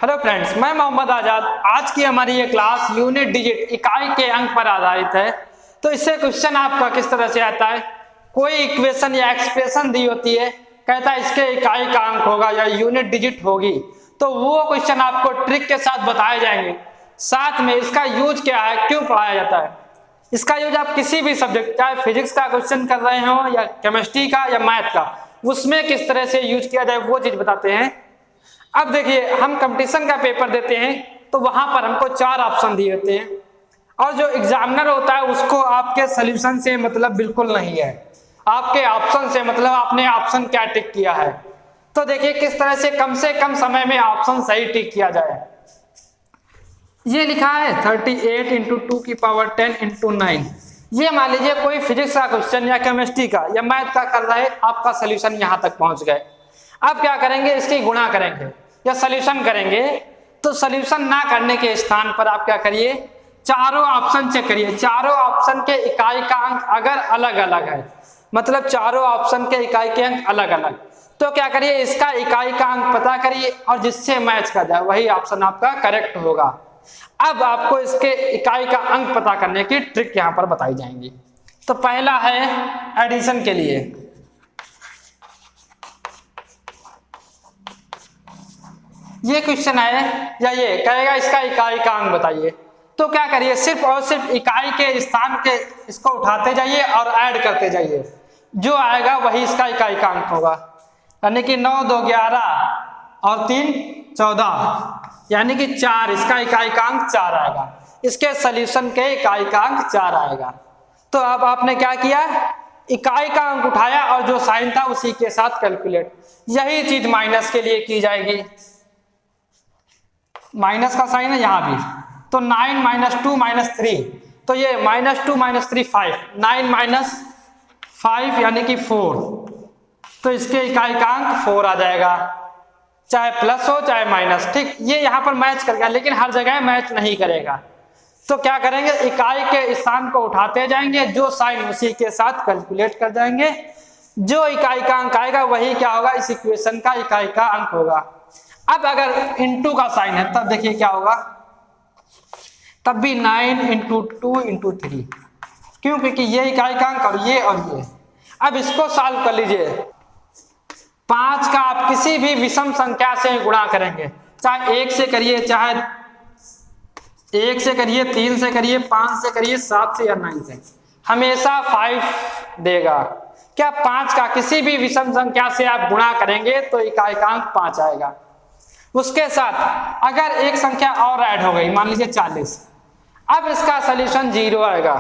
Hello friends, मैं मोहम्मद आजाद। आज की हमारी ये क्लास यूनिट डिजिट इकाई के अंक पर आधारित है। तो इससे क्वेश्चन आपका किस तरह से आता है, कोई इक्वेशन या एक्सप्रेशन दी होती है, कहता है इसके इकाई का अंक होगा या यूनिट डिजिट होगी, तो वो क्वेश्चन आपको ट्रिक के साथ बताए जाएंगे। साथ में इसका यूज क्या है, क्यों पढ़ाया जाता है, इसका यूज आप किसी भी सब्जेक्ट, चाहे फिजिक्स का क्वेश्चन कर रहे हो या केमिस्ट्री का या मैथ का, उसमें किस तरह से यूज किया जाए वो चीज बताते हैं। अब देखिए, हम कंपटीशन का पेपर देते हैं तो वहां पर हमको 4 ऑप्शन दिए होते हैं और जो एग्जामिनर होता है उसको आपके सॉल्यूशन से मतलब बिल्कुल नहीं है, आपके ऑप्शन से मतलब आपने ऑप्शन क्या टिक किया है। तो देखिए किस तरह से कम समय में ऑप्शन सही टिक किया जाए। ये लिखा है 38 × 2 की पावर 10 × 9। ये मान लीजिए कोई फिजिक्स का क्वेश्चन या केमिस्ट्री का या मैथ का कर रहे, आपका सोल्यूशन यहाँ तक पहुंच गए। अब क्या करेंगे, इसकी गुणा करेंगे या सॉल्यूशन करेंगे। तो सॉल्यूशन ना करने के स्थान पर आप क्या करिए, चारों ऑप्शन चेक करिए। चारों ऑप्शन के इकाई का अंक अगर अलग अलग है, मतलब चारों ऑप्शन के इकाई के अंक अलग अलग, तो क्या करिए, इसका इकाई का अंक पता करिए और जिससे मैच कर जाए वही ऑप्शन आपका करेक्ट होगा। अब आपको इसके इकाई का अंक पता करने की ट्रिक यहाँ पर बताई जाएंगी। तो पहला है एडिशन के लिए। ये क्वेश्चन है या ये कहेगा इसका इकाई का अंक बताइए, तो क्या करिए, सिर्फ और सिर्फ इकाई के स्थान के इसको उठाते जाइए और ऐड करते जाइए, जो आएगा वही इसका इकाई का अंक होगा। यानी कि 9 2 11 और 3 14, यानी कि 4, इसका इकाई का अंक 4 आएगा। इसके सॉल्यूशन के इकाई का अंक 4 आएगा। तो अब आपने क्या किया, इकाई का अंक उठाया और जो साइन था उसी के साथ कैलकुलेट। यही चीज माइनस के लिए की जाएगी। माइनस का साइन है यहाँ भी, तो 9 - 2 - 3, तो ये -2 - 3 5, 9 - 5 यानी कि 4, तो इसके इकाई का अंक 4 आ जाएगा, चाहे प्लस हो चाहे माइनस। ठीक, ये यहाँ पर मैच कर गया, लेकिन हर जगह मैच नहीं करेगा। तो क्या करेंगे, इकाई के स्थान को उठाते जाएंगे, जो साइन उसी के साथ कैलकुलेट कर जाएंगे, जो इकाई का अंक आएगा वही क्या होगा, इस इक्वेशन का इकाई का अंक होगा। अब अगर इनटू का साइन है तब देखिए क्या होगा, तब भी 9 × 2 × 3, क्यों, क्योंकि ये इकाई का अंक और ये। अब इसको सॉल्व कर लीजिए। 5 का आप किसी भी विषम संख्या से गुणा करेंगे, चाहे 1 से करिए, चाहे 1 से करिए, 3 से करिए, 5 से करिए, 7 से या 9 से, हमेशा 5 देगा। क्या 5 का किसी भी विषम संख्या से आप गुणा करेंगे तो इकाई का अंक 5 आएगा। उसके साथ अगर एक संख्या और ऐड हो गई, मान लीजिए 40, अब इसका सॉल्यूशन 0 आएगा,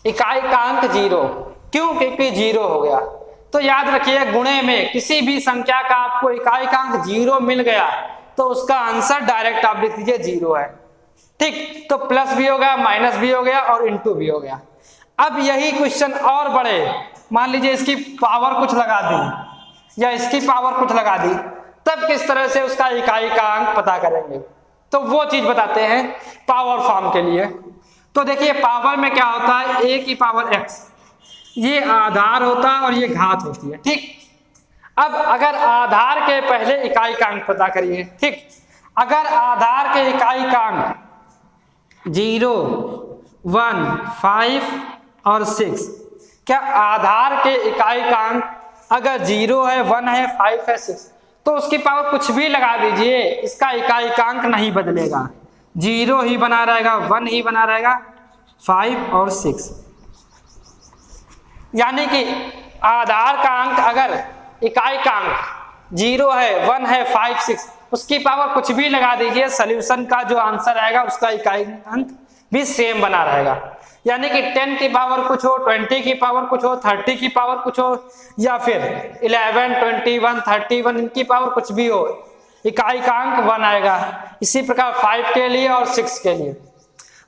इकाई का अंक 0, क्यों, क्योंकि 0 हो गया। तो याद रखिए, गुणे में किसी भी संख्या का आपको इकाई का अंक 0 मिल गया तो उसका आंसर डायरेक्ट आप लिख दीजिए 0 है। ठीक, तो प्लस भी हो गया, माइनस भी हो गया और इंटू भी हो गया। अब यही क्वेश्चन और बड़े, मान लीजिए इसकी पावर कुछ लगा दी या इसकी पावर कुछ लगा दी, तब किस तरह से उसका इकाई का अंक पता करेंगे, तो वो चीज बताते हैं पावर फॉर्म के लिए। तो देखिए, पावर में क्या होता है, a की पावर x, ये आधार होता है और ये घात होती है। ठीक, अब अगर आधार के पहले इकाई का अंक पता करिए। ठीक, अगर आधार के इकाई का अंक 0 1 5 और 6, क्या आधार के इकाई का अंक अगर 0 है, 1 है, 5 है, 6, तो उसकी पावर कुछ भी लगा दीजिए, इसका इकाई का अंक नहीं बदलेगा, 0 ही बना रहेगा, 1 ही बना रहेगा, 5 और 6। यानी कि आधार का अंक अगर इकाई का अंक 0 है, 1 है, 5 6, उसकी पावर कुछ भी लगा दीजिए, सॉल्यूशन का जो आंसर आएगा उसका इकाई अंक भी सेम बना रहेगा। यानी कि 10 की पावर कुछ हो, 20 की पावर कुछ हो, 30 की पावर कुछ हो, या फिर 11 21 31, इनकी पावर कुछ भी हो, इकाई का अंक 1 आएगा। इसी प्रकार 5 के लिए और 6 के लिए।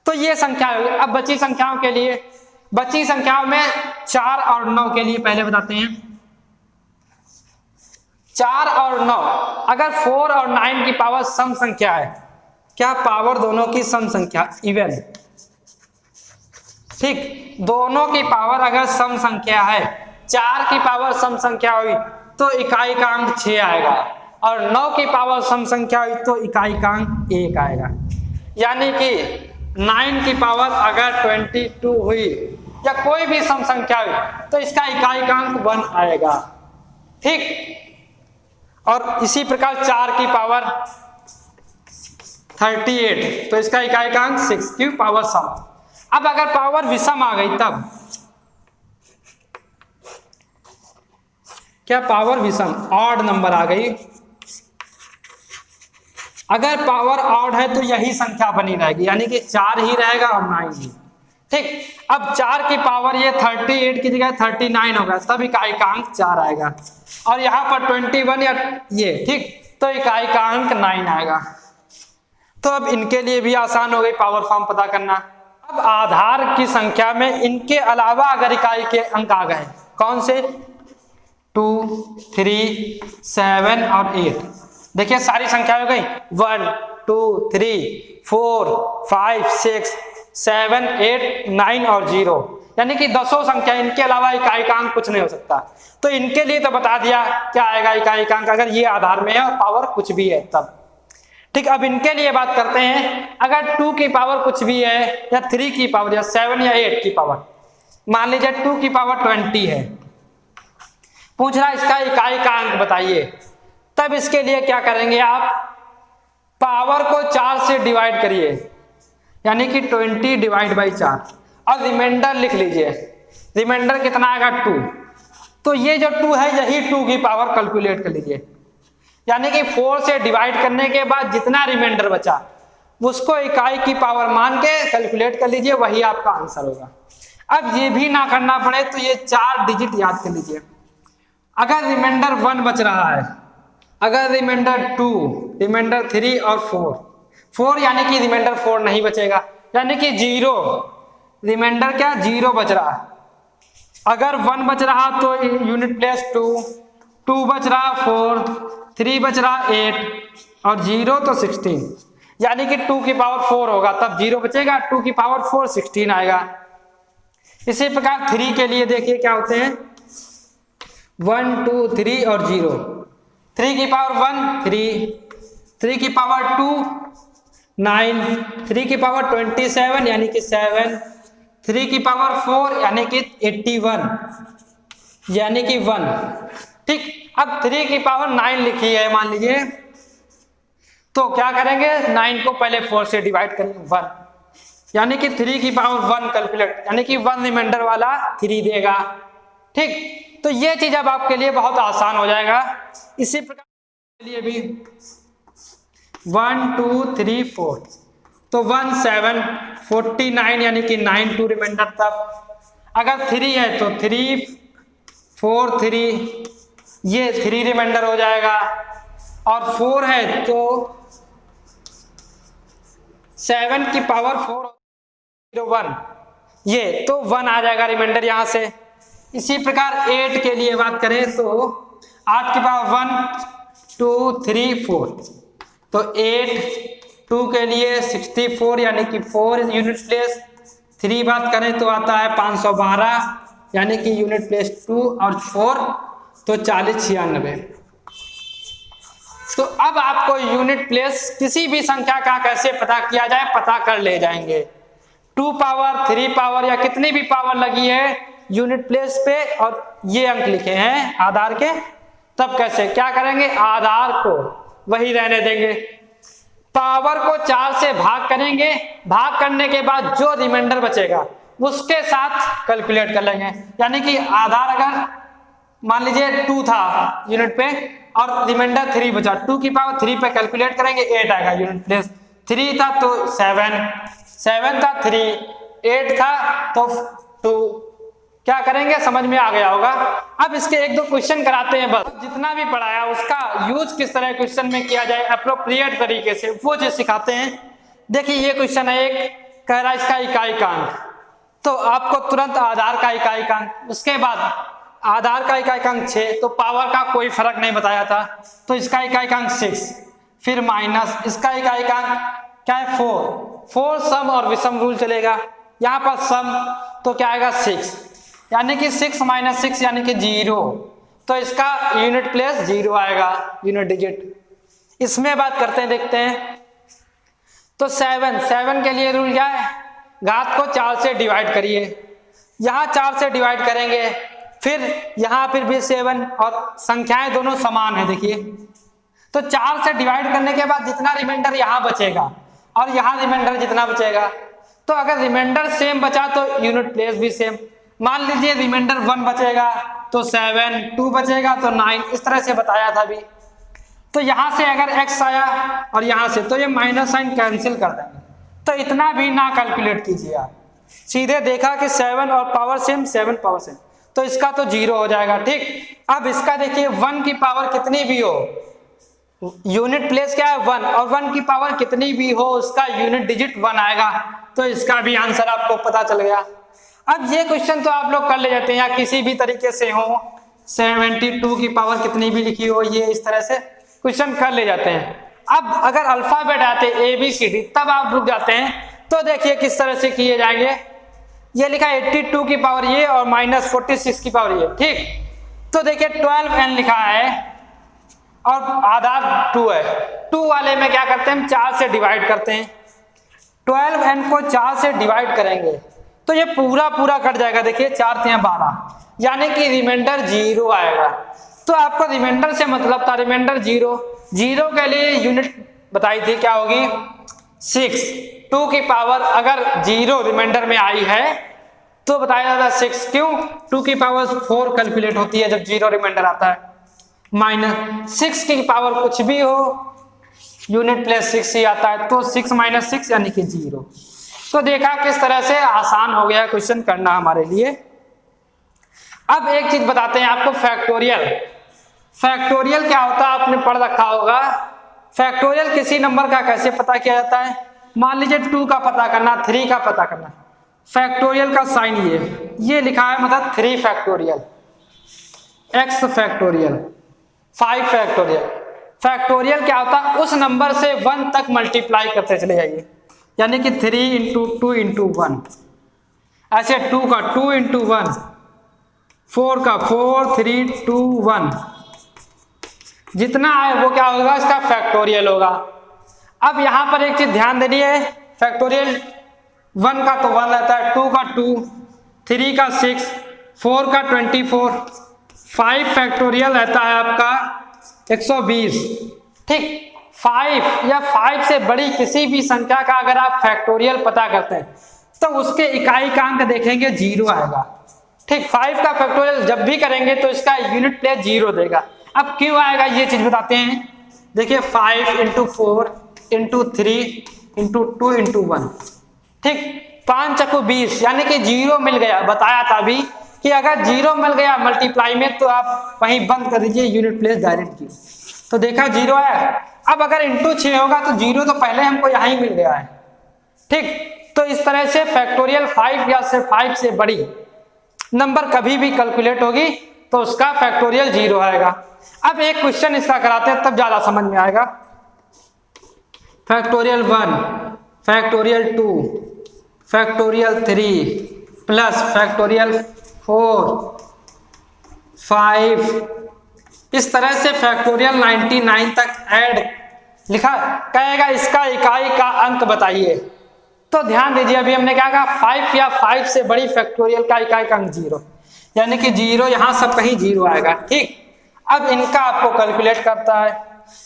तो ये संख्या होगी। अब बची संख्याओं के लिए, बची संख्याओं में 4 और 9 के लिए पहले बताते हैं। 4 और 9, अगर 4 और 9 की पावर सम संख्या है, क्या पावर दोनों की सम संख्या, इवन। ठीक, दोनों की पावर अगर सम संख्या है, 4 की पावर सम संख्या हुई तो इकाई का अंक 6 आएगा, और 9 की पावर सम संख्या हुई तो इकाइकांक 1 आएगा। यानी कि 9 की पावर अगर 22 हुई या कोई भी सम संख्या हुई तो इसका इकाइकांक 1 आएगा। ठीक, और इसी प्रकार 4 की पावर 38 तो इसका इकाइकांक 6 की पावर सम। अब अगर पावर विषम आ गई तब क्या, पावर विषम ऑड नंबर आ गई, अगर पावर ऑड है तो यही संख्या बनी रहेगी, यानी कि 4 ही रहेगा और 9 ही। ठीक, अब 4 की पावर ये 38 की जगह 39 होगा, तब इकाइकांक 4 आएगा, और यहाँ पर 21 या ये, ठीक, तो इकाइकांक 9 आएगा। तो अब इनके लिए भी आसान हो गई पावर फॉर्म पता करना। अब आधार की संख्या में इनके अलावा अगर इकाई के अंक आ गए, कौन से, 2, 3, 7 और 8, देखिए सारी संख्या हो गई 1, 2, 3, 4, 5, 6, 7, 8, 9 और 0, यानी कि 10 संख्या, इनके अलावा इकाइकांक कुछ नहीं हो सकता। तो इनके लिए तो बता दिया क्या आएगा इकाइकांक, अगर ये आधार में है और पावर कुछ भी है तब। ठीक, अब इनके लिए बात करते हैं, अगर 2 की पावर कुछ भी है या 3 की पावर या 7 या 8 की पावर, मान लीजिए 2 की पावर 20 है, पूछ रहा इसका इकाई का अंक बताइए, तब इसके लिए क्या करेंगे आप, पावर को 4 से डिवाइड करिए, यानी कि 20 डिवाइड बाई 4 और रिमाइंडर लिख लीजिए। रिमाइंडर कितना आएगा 2, तो ये जो 2 है यही 2 की पावर कैलकुलेट कर लीजिए, यानी कि 4 से डिवाइड करने के बाद जितना रिमाइंडर बचा उसको इकाई की पावर मान के कैलकुलेट कर लीजिए, वही आपका आंसर होगा। अब ये भी ना करना पड़े तो ये 4 डिजिट याद कर लीजिए। अगर रिमाइंडर 1 बच रहा है, अगर रिमाइंडर 2, रिमाइंडर 3 और 4 यानी कि रिमाइंडर 4 नहीं बचेगा, यानी कि 0, रिमाइंडर क्या 0 बच रहा है। अगर 1 बच रहा तो यूनिट प्लेस 2 बच रहा 4, 3 बच रहा 8 और 0 तो 16, यानी कि 2 की पावर 4 होगा तब 0 बचेगा, 2 की पावर 4 16 आएगा। इसी प्रकार 3 के लिए देखिए क्या होते हैं, 1, 2, 3 और 0, 3 की पावर 1 3 की पावर 2 9, 3 की पावर 27 यानी कि 7, 3 की पावर 4 यानी कि 81 यानी कि 1। ठीक, अब 3 की पावर 9 लिखी है मान लीजिए, तो क्या करेंगे 9 को पहले 4 से डिवाइड करेंगे 1, यानी कि 3 की पावर 1 कैलकुलेट, यानी कि 1 रिमाइंडर वाला 3 देगा। ठीक, तो ये चीज अब आपके लिए बहुत आसान हो जाएगा। इसी प्रकार के लिए भी 1, 2, 3, 4 तो 1, 7, 49 यानी कि 9 2 रिमाइंडर तब। अगर 3 है तो 3, 4, 3 ये 3 रिमाइंडर हो जाएगा, और 4 है तो 7 की पावर 4 1 ये तो 1 आ जाएगा रिमाइंडर यहां से। इसी प्रकार 8 के लिए बात करें तो 8 की पावर 1, 2, 3, 4 तो 8, 2 के लिए 64 यानी कि 4 यूनिट प्लेस, 3 बात करें तो आता है 512 यानी कि यूनिट प्लेस 2 और 4 तो 40 96। तो अब आपको यूनिट प्लेस किसी भी संख्या का कैसे पता किया जाए पता कर ले जाएंगे। 2 पावर 3 पावर या कितनी भी पावर लगी है यूनिट प्लेस पे और ये अंक लिखे हैं आधार के, तब कैसे क्या करेंगे, आधार को वही रहने देंगे, पावर को 4 से भाग करेंगे, भाग करने के बाद जो रिमाइंडर बचेगा उसके साथ कैलकुलेट कर लेंगे। यानी कि आधार अगर मान लीजिए 2 था यूनिट पे और रिमाइंडर 3 बचा, 2 की पावर 3 पे कैलकुलेट करेंगे 8 आएगा यूनिट प्लेस, 3 था तो 7 था 3, 8 था तो 2, क्या करेंगे समझ में आ गया होगा। अब इसके 1-2 क्वेश्चन कराते हैं बस, जितना भी पढ़ाया उसका यूज किस तरह क्वेश्चन में किया जाए अप्रोप्रिएट तरीके से वो जो सिखाते हैं। देखिए ये क्वेश्चन है, एक कह रहा है इसका इकाई का अंक, तो आपको तुरंत आधार का इकाई का अंक, उसके बाद आधार का इकाई का अंक 6 तो पावर का कोई फर्क नहीं बताया था तो इसका इकाई का अंक 6, फिर माइनस इसका इकाई का अंक क्या है 4 सम और विषम रूल चलेगा, यहाँ पर सम तो क्या आएगा 6 यानी कि 6 - 6 यानी कि 0, तो इसका यूनिट प्लेस 0 आएगा, यूनिट डिजिट। इसमें बात करते हैं, देखते हैं। तो 7 के लिए रूल क्या है, घात को 4 से डिवाइड करिए। यहाँ 4 से डिवाइड करेंगे, फिर यहाँ फिर भी 7 और संख्याएं दोनों समान है। देखिए तो 4 से डिवाइड करने के बाद जितना रिमाइंडर यहाँ बचेगा और यहाँ रिमाइंडर जितना बचेगा, तो अगर रिमाइंडर सेम बचा तो यूनिट प्लेस भी सेम। मान लीजिए रिमाइंडर 1 बचेगा तो 7, 2 बचेगा तो 9, इस तरह से बताया था अभी। तो यहाँ से अगर x आया और यहाँ से, तो ये माइनस साइन कैंसिल कर देंगे। तो इतना भी ना कैलकुलेट कीजिए आप, सीधे देखा कि 7 और पावर सेम, 7 पावर सेम, तो इसका तो 0 हो जाएगा। ठीक, अब इसका देखिए 1 की पावर कितनी भी हो, यूनिट प्लेस क्या है 1, और 1 की पावर कितनी भी हो उसका यूनिट डिजिट 1 आएगा। तो इसका भी आंसर आपको पता चल गया। अब ये क्वेश्चन तो आप लोग कर ले जाते हैं, या किसी भी तरीके से हो, 72 की पावर कितनी भी लिखी हो, ये इस तरह से क्वेश्चन कर ले जाते हैं। अब अगर अल्फाबेट आते ABCD तब आप रुक जाते हैं। तो देखिए किस तरह से किए जाएंगे। ये लिखा 82 की पावर ये और माइनस 46 की पावर ये। ठीक, तो देखिए 12n लिखा है और आधा 2 है। 2 वाले में क्या करते हैं, हम 4 से डिवाइड करते हैं। 12n को 4 से डिवाइड करेंगे तो ये पूरा कट जाएगा। देखिए 4 × 12, यानी कि रिमाइंडर 0 आएगा। तो आपको रिमाइंडर से मतलब था, रिमाइंडर 0 के लिए यूनिट बताई थी क्या होगी 6। 2 की पावर अगर 0 रिमाइंडर में आई है तो बताया जाता है 6। क्यों, 2 की पावर 4 कैलकुलेट होती है जब 0 रिमाइंडर आता है। माइनस 6 की पावर कुछ भी हो, यूनिट प्लेस 6 ही आता है, तो 6 - 6 यानी कि 0। तो देखा किस तरह से आसान हो गया क्वेश्चन करना हमारे लिए। अब एक चीज बताते हैं आपको, फैक्टोरियल। फैक्टोरियल क्या होता है आपने पढ़ रखा होगा। फैक्टोरियल किसी नंबर का कैसे पता किया जाता है, मान लीजिए 2 का पता करना, 3 का पता करना। फैक्टोरियल का साइन ये लिखा है, मतलब 3 factorial, x factorial, 5 factorial. Factorial क्या होता है, उस नंबर से 1 तक मल्टीप्लाई करते चले जाइए, यानी कि 3 × 2 × 1, ऐसे 2 का 2 × 1, 4 का 4, 3, 2, 1, जितना आए वो क्या होगा, इसका फैक्टोरियल होगा। अब यहां पर एक चीज ध्यान देनी है, फैक्टोरियल 1 का तो 1 रहता है, 2 का 2, 3 का 6, 4 का 24, 5 फैक्टोरियल रहता है आपका 120। ठीक, 5 या 5 से बड़ी किसी भी संख्या का अगर आप फैक्टोरियल पता करते हैं तो उसके इकाई का अंक देखेंगे 0 आएगा। ठीक, 5 का फैक्टोरियल जब भी करेंगे तो इसका यूनिट प्लेस 0 देगा। अब क्यों आएगा ये चीज बताते हैं। देखिए 5 × 4 × 3 × 2 × 1। ठीक, 5 × 20 यानी कि 0 मिल गया। बताया था अभी कि अगर 0 मिल गया मल्टीप्लाई में तो आप वहीं बंद कर दीजिए, यूनिट प्लेस डायरेक्ट की। तो देखा 0 आया। अब अगर × 6 होगा तो 0 तो पहले हमको यहाँ ही मिल गया है। ठीक, तो इस तरह से फैक्टोरियल 5 या से 5 से बड़ी नंबर कभी भी कैलकुलेट होगी तो उसका फैक्टोरियल 0 आएगा। अब एक क्वेश्चन इसका कराते हैं तब ज्यादा समझ में आएगा। Factorial 1, factorial 2, factorial 3 plus factorial 4, 5, इस तरह से फैक्टोरियल 99 तक ऐड लिखा। कहेगा इसका इकाई का अंक बताइए। तो ध्यान दीजिए अभी हमने क्या कहा, 5 या 5 से बड़ी फैक्टोरियल का इकाई का अंक 0, यानी कि 0 यहां सब कहीं 0 आएगा। ठीक, अब इनका आपको कैलकुलेट करता है।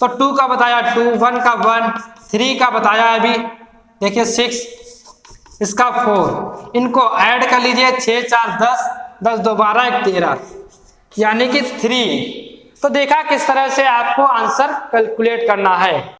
तो 2 का बताया 2, 1 का 1, 3 का बताया अभी देखिए 6, इसका 4, इनको ऐड कर लीजिए 6 × 4 = 10, 10 × 2 = 12, 1 13, यानी कि 3। तो देखा किस तरह से आपको आंसर कैलकुलेट करना है।